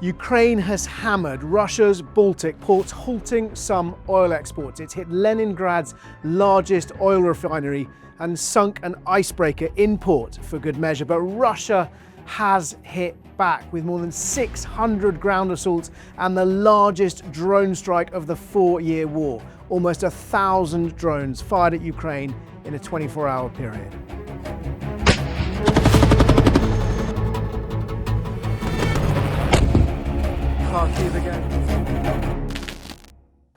Ukraine has hammered Russia's Baltic ports, halting some oil exports. It's hit Leningrad's largest oil refinery and sunk an icebreaker in port for good measure. But Russia has hit back with more than 600 ground assaults and the largest drone strike of the 4-year war. Almost 1,000 drones fired at Ukraine in a 24-hour period. Kharkiv again.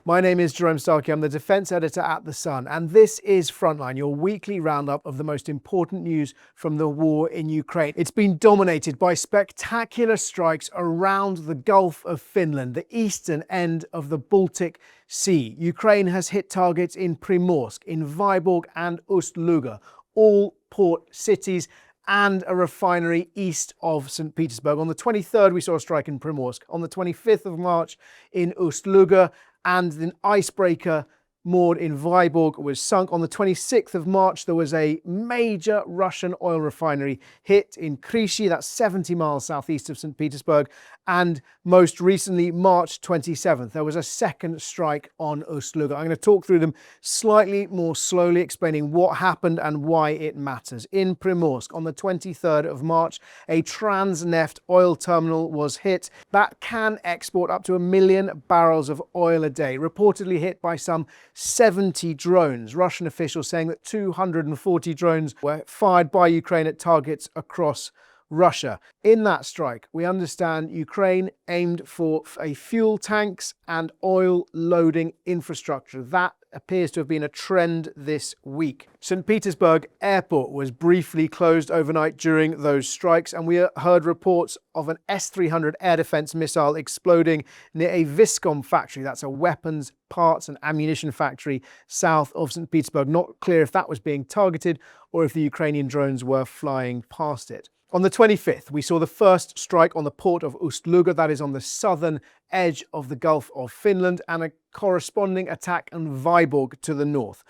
My name is Jerome Starkey. I'm the defense editor at The Sun, and this is Frontline, your weekly roundup of the most important news from the war in Ukraine. It's been dominated by spectacular strikes around the Gulf of Finland, the eastern end of the Baltic Sea. Ukraine has hit targets in Primorsk, in Vyborg and Ust-Luga, all port cities, and a refinery east of St. Petersburg. On the 23rd, we saw a strike in Primorsk. On the 25th of March in Ust-Luga, and an icebreaker moored in Vyborg was sunk. On the 26th of March, there was a major Russian oil refinery hit in Kirishi, that's 70 miles southeast of St. Petersburg. And most recently, March 27th, there was a second strike on Ust-Luga. I'm going to talk through them slightly more slowly, explaining what happened and why it matters. In Primorsk, on the 23rd of March, a Transneft oil terminal was hit. That can export up to 1 million barrels of oil a day, reportedly hit by some 70 drones. Russian officials saying that 240 drones were fired by Ukraine at targets across Russia. In that strike, we understand Ukraine aimed for a fuel tanks and oil loading infrastructure. That appears to have been a trend this week. St. Petersburg airport was briefly closed overnight during those strikes, and we heard reports of an S-300 air defense missile exploding near a Viscom factory. That's a weapons, parts and ammunition factory south of St. Petersburg. Not clear if that was being targeted or if the Ukrainian drones were flying past it. On the 25th, we saw the first strike on the port of Ust-Luga, that is on the southern edge of the Gulf of Finland, and a corresponding attack on Vyborg to the north.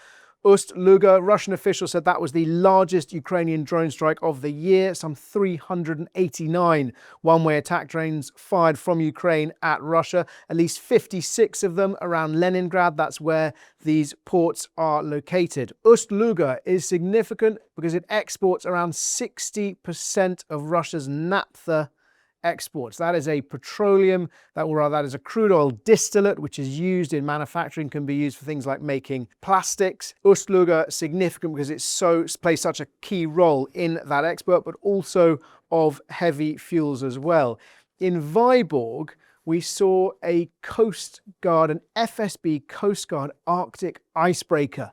Ust-Luga, Russian officials said that was the largest Ukrainian drone strike of the year. Some 389 one-way attack drones fired from Ukraine at Russia, at least 56 of them around Leningrad. That's where these ports are located. Ust-Luga is significant because it exports around 60% of Russia's naphtha exports. That is a petroleum, that is a crude oil distillate, which is used in manufacturing, can be used for things like making plastics. Ust-Luga significant because it plays such a key role in that export, but also of heavy fuels as well. In Vyborg, we saw a Coast Guard, an FSB Coast Guard Arctic icebreaker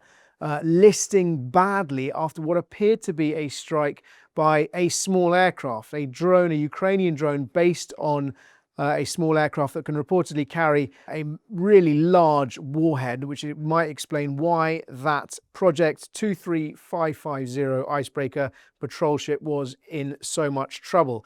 listing badly after what appeared to be a strike by a small aircraft, a drone, a Ukrainian drone based on a small aircraft that can reportedly carry a really large warhead, which might explain why that Project 23550 icebreaker patrol ship was in so much trouble.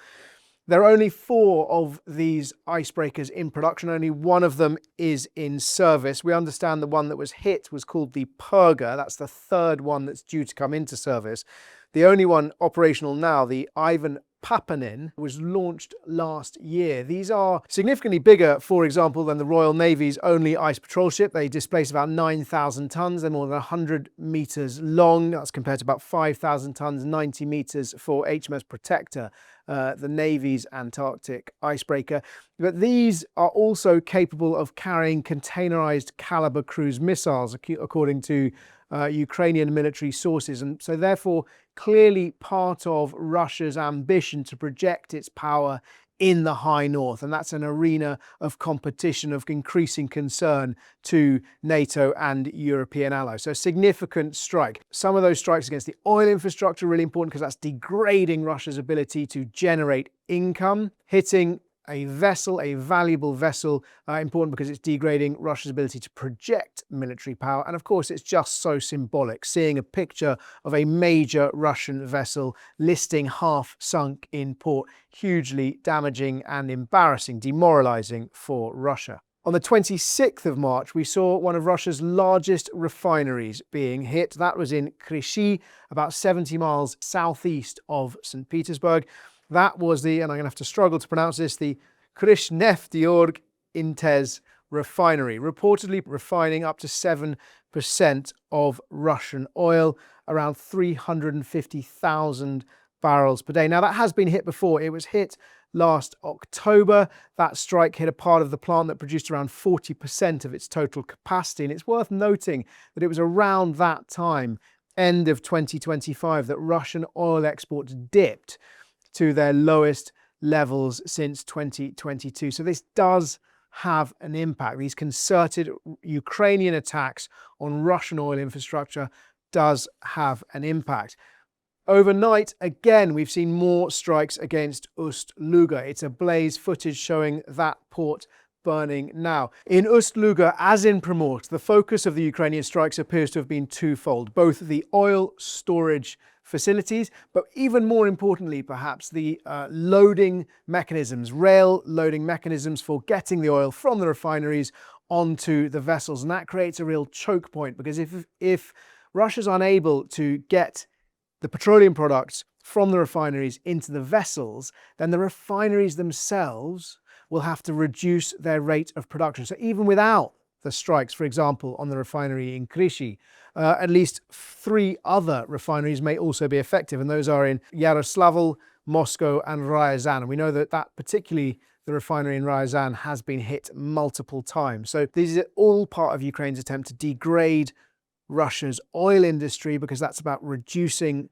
There are only 4 of these icebreakers in production. Only one of them is in service. We understand the one that was hit was called the Purga. That's the third one that's due to come into service. The only one operational now, the Ivan Papanin, was launched last year. These are significantly bigger, for example, than the Royal Navy's only ice patrol ship. They displace about 9,000 tons. They're more than 100 meters long. That's compared to about 5,000 tons, 90 meters for HMS Protector, the Navy's Antarctic icebreaker. But these are also capable of carrying containerized caliber cruise missiles, according to Ukrainian military sources, and so therefore clearly part of Russia's ambition to project its power in the high north, and that's an arena of competition of increasing concern to NATO and European allies. So a significant strike. Some of those strikes against the oil infrastructure are really important because that's degrading Russia's ability to generate income. Hitting a vessel, a valuable vessel, important because it's degrading Russia's ability to project military power. And of course, it's just so symbolic, seeing a picture of a major Russian vessel listing half sunk in port, hugely damaging and embarrassing, demoralizing for Russia. On the 26th of March, we saw one of Russia's largest refineries being hit. That was in Kirishi, about 70 miles southeast of St. Petersburg. That was and I'm going to have to struggle to pronounce this, the Krishnefteorg Intez refinery, reportedly refining up to 7% of Russian oil, around 350,000 barrels per day. Now, that has been hit before. It was hit last October. That strike hit a part of the plant that produced around 40% of its total capacity. And it's worth noting that it was around that time, end of 2025, that Russian oil exports dipped to their lowest levels since 2022. So this does have an impact. These concerted Ukrainian attacks on Russian oil infrastructure does have an impact. Overnight, again, we've seen more strikes against Ust-Luga. It's ablaze, footage showing that port burning now. In Ust-Luga, as in Primorsk, the focus of the Ukrainian strikes appears to have been twofold. Both the oil storage facilities, but even more importantly, perhaps, the loading mechanisms, rail loading mechanisms for getting the oil from the refineries onto the vessels. And that creates a real choke point, because if Russia's unable to get the petroleum products from the refineries into the vessels, then the refineries themselves will have to reduce their rate of production. So even without the strikes, for example, on the refinery in Kirishi, at least 3 other refineries may also be affected, and those are in Yaroslavl, Moscow and Ryazan. And we know that particularly the refinery in Ryazan has been hit multiple times. So these are all part of Ukraine's attempt to degrade Russia's oil industry, because that's about reducing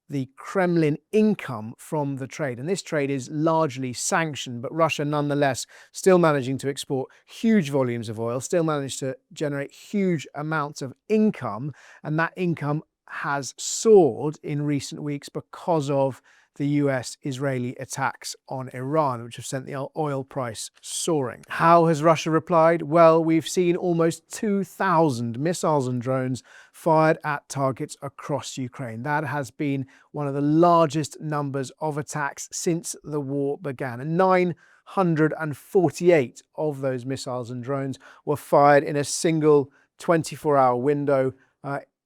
the Kremlin income from the trade. And this trade is largely sanctioned, but Russia nonetheless still managing to export huge volumes of oil, still managed to generate huge amounts of income. And that income has soared in recent weeks because of the US-Israeli attacks on Iran, which have sent the oil price soaring. How has Russia replied? Well, we've seen almost 2,000 missiles and drones fired at targets across Ukraine. That has been one of the largest numbers of attacks since the war began. And 948 of those missiles and drones were fired in a single 24-hour window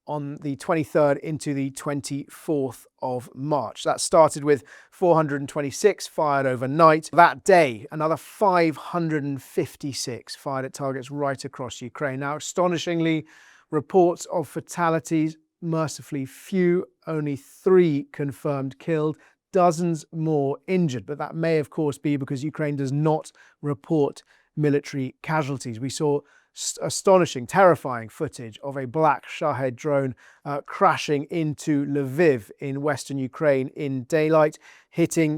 on the 23rd into the 24th of March. That started with 426 fired overnight. That day, another 556 fired at targets right across Ukraine. Now, astonishingly, reports of fatalities, mercifully few, only 3 confirmed killed, dozens more injured. But that may, of course, be because Ukraine does not report military casualties. We saw astonishing, terrifying footage of a black Shahed drone crashing into Lviv in western Ukraine in daylight,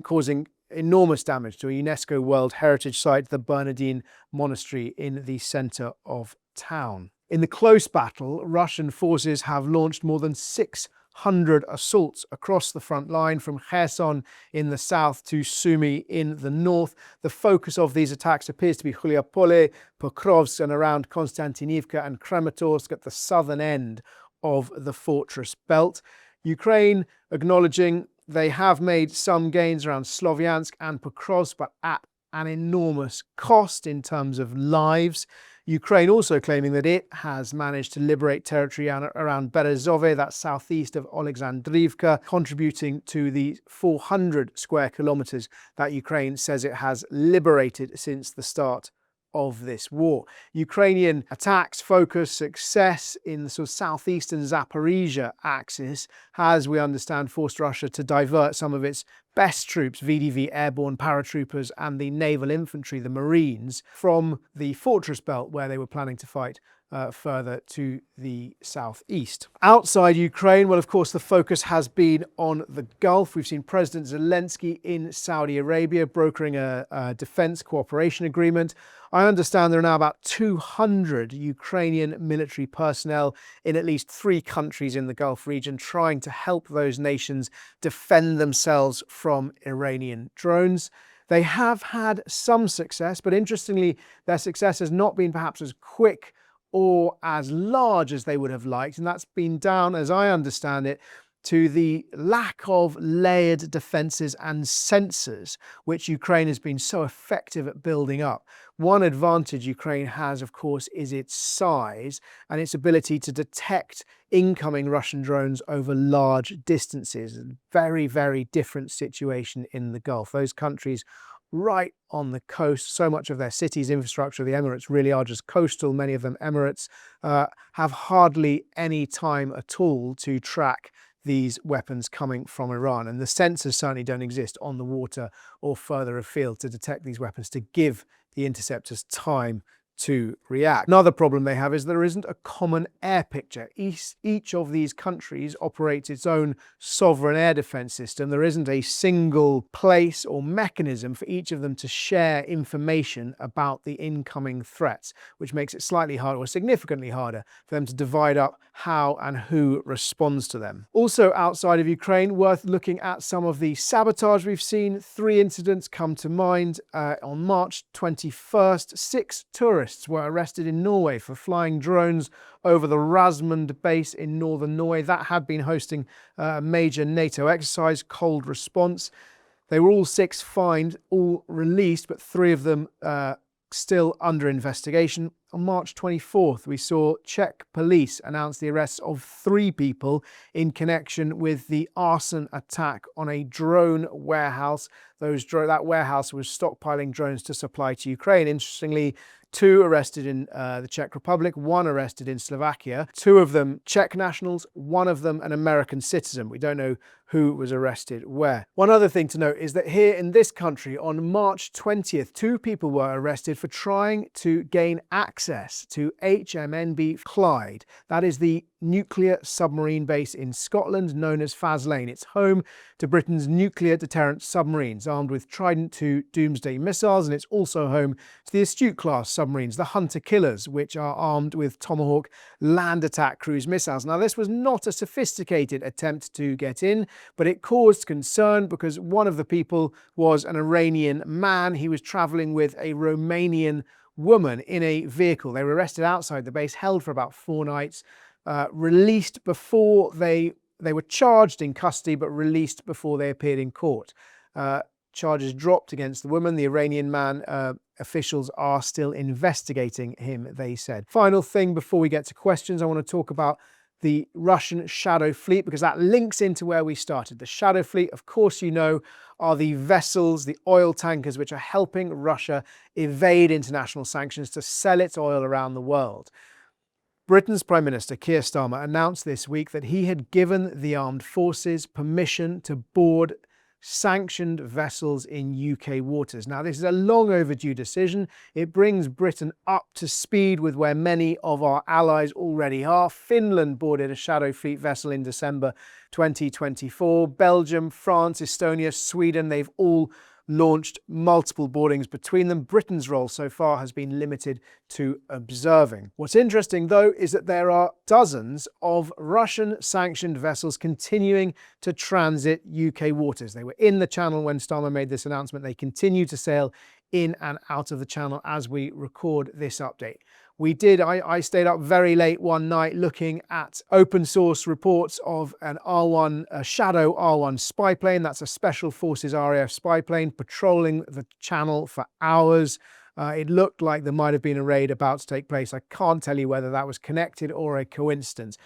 causing enormous damage to a UNESCO World Heritage Site, the Bernardine Monastery in the center of town. In the close battle, Russian forces have launched more than 600 assaults across the front line, from Kherson in the south to Sumy in the north. The focus of these attacks appears to be Ghulyapole, Pokrovsk, and around Konstantinivka and Kramatorsk at the southern end of the fortress belt. Ukraine acknowledging they have made some gains around Slovyansk and Pokrovsk, but at an enormous cost in terms of lives. Ukraine also claiming that it has managed to liberate territory around Berezove, that's southeast of Alexandrivka, contributing to the 400 square kilometers that Ukraine says it has liberated since the start of this war. Ukrainian attacks focus success in the sort of southeastern Zaporizhia axis has, we understand, forced Russia to divert some of its best troops, VDV airborne paratroopers and the naval infantry, the Marines, from the fortress belt where they were planning to fight further to the southeast. Outside Ukraine, well, of course, the focus has been on the Gulf. We've seen President Zelensky in Saudi Arabia brokering a defense cooperation agreement. I understand there are now about 200 Ukrainian military personnel in at least 3 countries in the Gulf region trying to help those nations defend themselves from Iranian drones. They have had some success, but interestingly, their success has not been perhaps as quick or as large as they would have liked. And that's been down, as I understand it, to the lack of layered defences and sensors, which Ukraine has been so effective at building up. One advantage Ukraine has, of course, is its size and its ability to detect incoming Russian drones over large distances. A very, very different situation in the Gulf. Those countries right on the coast. So much of their cities, infrastructure, the Emirates really are just coastal. Many of them Emirates have hardly any time at all to track these weapons coming from Iran. And the sensors certainly don't exist on the water or further afield to detect these weapons, to give the interceptors time to react. Another problem they have is there isn't a common air picture. Each of these countries operates its own sovereign air defense system. There isn't a single place or mechanism for each of them to share information about the incoming threats, which makes it slightly harder, or significantly harder, for them to divide up how and who responds to them. Also outside of Ukraine, worth looking at some of the sabotage we've seen. 3 incidents come to mind. On March 21st, 6 tourists were arrested in Norway for flying drones over the Rasmund base in northern Norway. That had been hosting a major NATO exercise, Cold Response. They were all 6 fined, all released, but 3 of them still under investigation. On March 24th, we saw Czech police announce the arrests of 3 people in connection with the arson attack on a drone warehouse. That warehouse was stockpiling drones to supply to Ukraine. Interestingly, 2 arrested in the Czech Republic, 1 arrested in Slovakia, 2 of them Czech nationals, 1 of them an American citizen. We don't know who was arrested where. One other thing to note is that here in this country, on March 20th, 2 people were arrested for trying to gain access to HMNB Clyde. That is the nuclear submarine base in Scotland known as Faslane. It's home to Britain's nuclear deterrent submarines armed with Trident II Doomsday missiles, and it's also home to the Astute-class submarines, the Hunter-killers, which are armed with Tomahawk land attack cruise missiles. Now, this was not a sophisticated attempt to get in, but it caused concern because one of the people was an Iranian man. He was traveling with a Romanian woman in a vehicle. They were arrested outside the base, held for about 4 nights, released before they were charged in custody, but released before they appeared in court. Charges dropped against the woman. The Iranian man, officials are still investigating him, they said. Final thing before we get to questions, I want to talk about the Russian Shadow Fleet, because that links into where we started. The Shadow Fleet, of course, you know, are the vessels, the oil tankers, which are helping Russia evade international sanctions to sell its oil around the world. Britain's Prime Minister Keir Starmer announced this week that he had given the armed forces permission to board sanctioned vessels in UK waters. Now, this is a long overdue decision. It brings Britain up to speed with where many of our allies already are. Finland boarded a Shadow Fleet vessel in December 2024. Belgium, France, Estonia, Sweden, they've all launched multiple boardings between them. Britain's role so far has been limited to observing. What's interesting, though, is that there are dozens of Russian-sanctioned vessels continuing to transit UK waters. They were in the channel when Starmer made this announcement. They continue to sail in and out of the channel as we record this update. I stayed up very late one night looking at open source reports of a Shadow R1 spy plane. That's a Special Forces RAF spy plane patrolling the channel for hours. It looked like there might have been a raid about to take place. I can't tell you whether that was connected or a coincidence.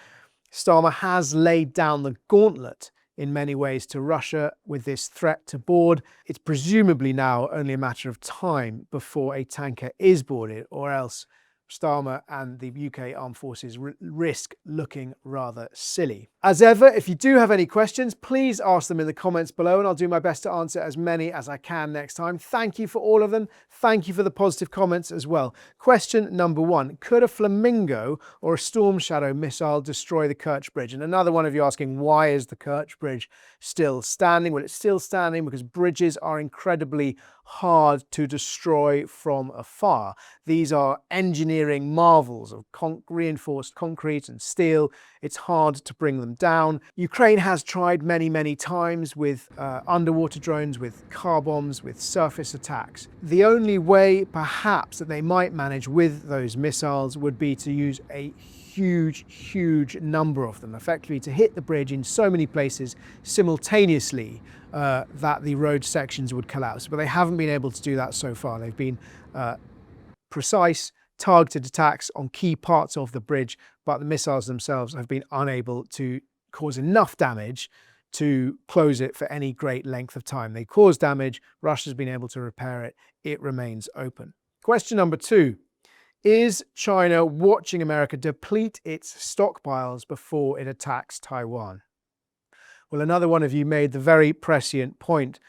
Starmer has laid down the gauntlet in many ways to Russia with this threat to board. It's presumably now only a matter of time before a tanker is boarded, or else Starmer and the UK Armed Forces risk looking rather silly. As ever, if you do have any questions, please ask them in the comments below and I'll do my best to answer as many as I can next time. Thank you for all of them. Thank you for the positive comments as well. Question number 1, could a Flamingo or a Storm Shadow missile destroy the Kerch Bridge? And another one of you asking, why is the Kerch Bridge still standing? Well, it's still standing because bridges are incredibly hard to destroy from afar. These are engineering marvels of reinforced concrete and steel. It's hard to bring them down. Ukraine has tried many times with underwater drones, with car bombs, with surface attacks. The only way perhaps that they might manage with those missiles would be to use a huge number of them, effectively to hit the bridge in so many places simultaneously that the road sections would collapse. But they haven't been able to do that so far. They've been precise, targeted attacks on key parts of the bridge, but the missiles themselves have been unable to cause enough damage to close it for any great length of time. They caused damage. Russia's been able to repair it. It remains open. Question number 2. Is China watching America deplete its stockpiles before it attacks Taiwan? Well, another one of you made the very prescient point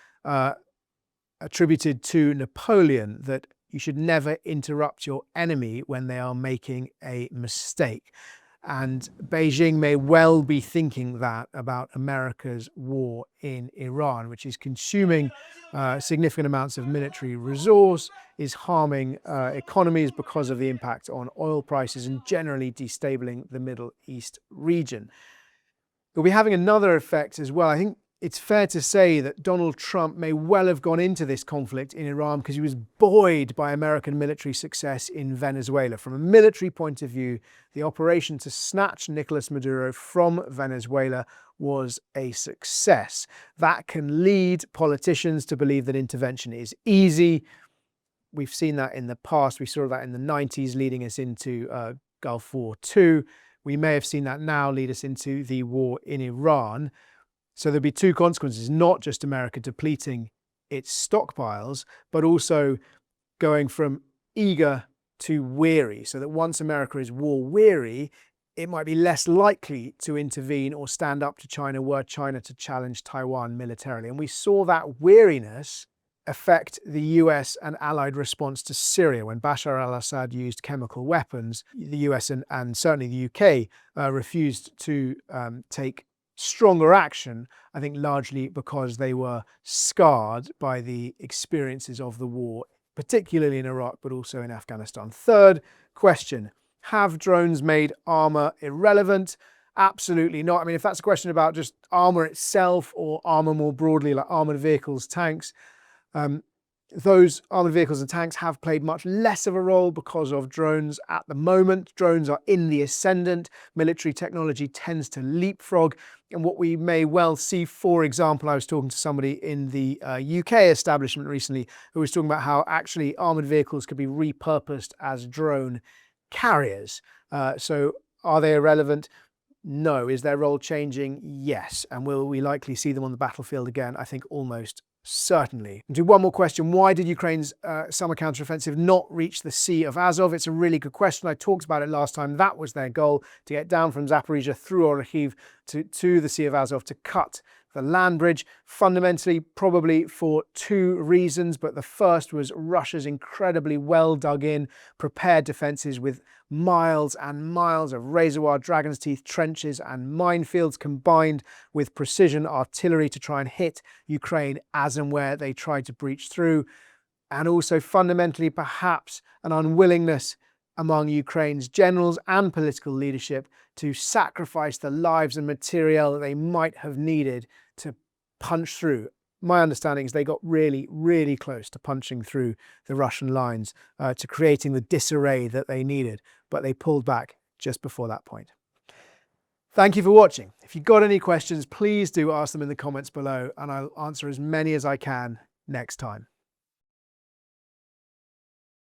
attributed to Napoleon that you should never interrupt your enemy when they are making a mistake. And Beijing may well be thinking that about America's war in Iran, which is consuming significant amounts of military resource, is harming economies because of the impact on oil prices and generally destabilizing the Middle East region. It'll be having another effect as well. I think it's fair to say that Donald Trump may well have gone into this conflict in Iran because he was buoyed by American military success in Venezuela. From a military point of view, the operation to snatch Nicolas Maduro from Venezuela was a success. That can lead politicians to believe that intervention is easy. We've seen that in the past. We saw that in the 90s, leading us into Gulf War II. We may have seen that now lead us into the war in Iran. So there'll be two consequences, not just America depleting its stockpiles, but also going from eager to weary, so that once America is war weary, it might be less likely to intervene or stand up to China were China to challenge Taiwan militarily. And we saw that weariness affect the US and allied response to Syria. When Bashar al-Assad used chemical weapons, the US and certainly the UK refused to take stronger action, I think largely because they were scarred by the experiences of the war, particularly in Iraq, but also in Afghanistan. Third question, have drones made armor irrelevant? Absolutely not. I mean, if that's a question about just armor itself or armor more broadly, like armored vehicles, tanks, those armored vehicles and tanks have played much less of a role because of drones at the moment. Drones are in the ascendant. Military technology tends to leapfrog. And what we may well see, for example, I was talking to somebody in the UK establishment recently who was talking about how actually armored vehicles could be repurposed as drone carriers. So are they irrelevant? No. Is their role changing? Yes. And will we likely see them on the battlefield again? I think almost certainly. And do one more question. Why did Ukraine's summer counteroffensive not reach the Sea of Azov? It's a really good question. I talked about it last time. That was their goal, to get down from Zaporizhia through Orikhiv to the Sea of Azov to cut the land bridge, fundamentally probably for two reasons, but the first was Russia's incredibly well dug in, prepared defences with miles and miles of razor-wire dragon's teeth trenches and minefields combined with precision artillery to try and hit Ukraine as and where they tried to breach through, and also fundamentally perhaps an unwillingness among Ukraine's generals and political leadership to sacrifice the lives and materiel that they might have needed to punch through. My understanding is they got really, really close to punching through the Russian lines, to creating the disarray that they needed, but they pulled back just before that point. Thank you for watching. If you've got any questions, please do ask them in the comments below, and I'll answer as many as I can next time.